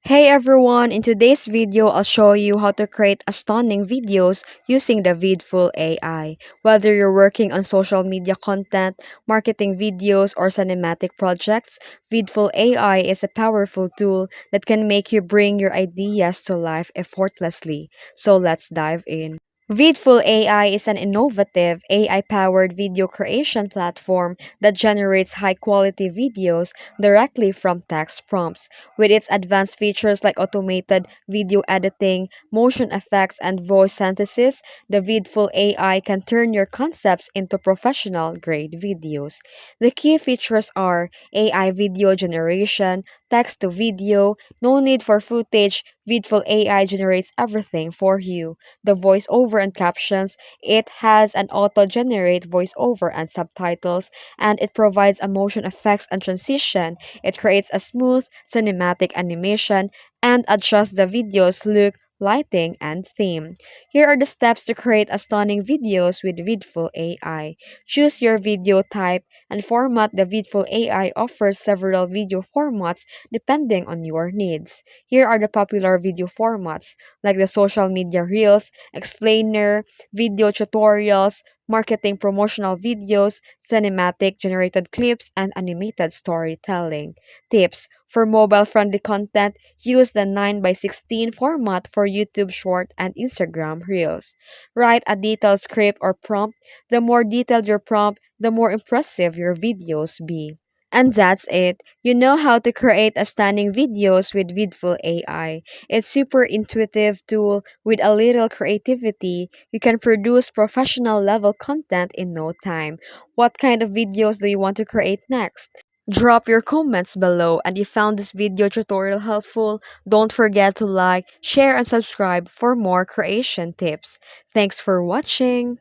Hey everyone, in today's video, I'll show you how to create stunning videos using the Vidful AI. Whether you're working on social media content, marketing videos, or cinematic projects, Vidful AI is a powerful tool that can make you bring your ideas to life effortlessly. So let's dive in. Vidful AI is an innovative AI powered video creation platform that generates high quality videos directly from text prompts. With its advanced features like automated video editing, motion effects, and voice synthesis, the Vidful AI can turn your concepts into professional grade videos. The key features are AI video generation, text to video, no need for footage, Vidful AI generates everything for you. The voiceover and captions, it has an auto-generate voiceover and subtitles, and it provides a motion effects and transition. It creates a smooth cinematic animation and adjusts the video's look, lighting, and theme. Here are the steps to create a stunning videos with Vidful AI. Choose your video type and format. The Vidful AI offers several video formats depending on your needs. Here are the popular video formats like the social media reels, explainer, video tutorials, marketing promotional videos, cinematic generated clips, and animated storytelling. Tips for mobile friendly content, use the 9 by 16 format for YouTube Short and Instagram Reels. Write a detailed script or prompt. The more detailed your prompt, the more impressive your videos be. And that's it. You know how to create a stunning videos with Vidful AI. It's super intuitive tool with a little creativity. You can produce professional level content in no time. What kind of videos do you want to create next? Drop your comments below, and if you found this video tutorial helpful, don't forget to like, share, and subscribe for more creation tips. Thanks for watching.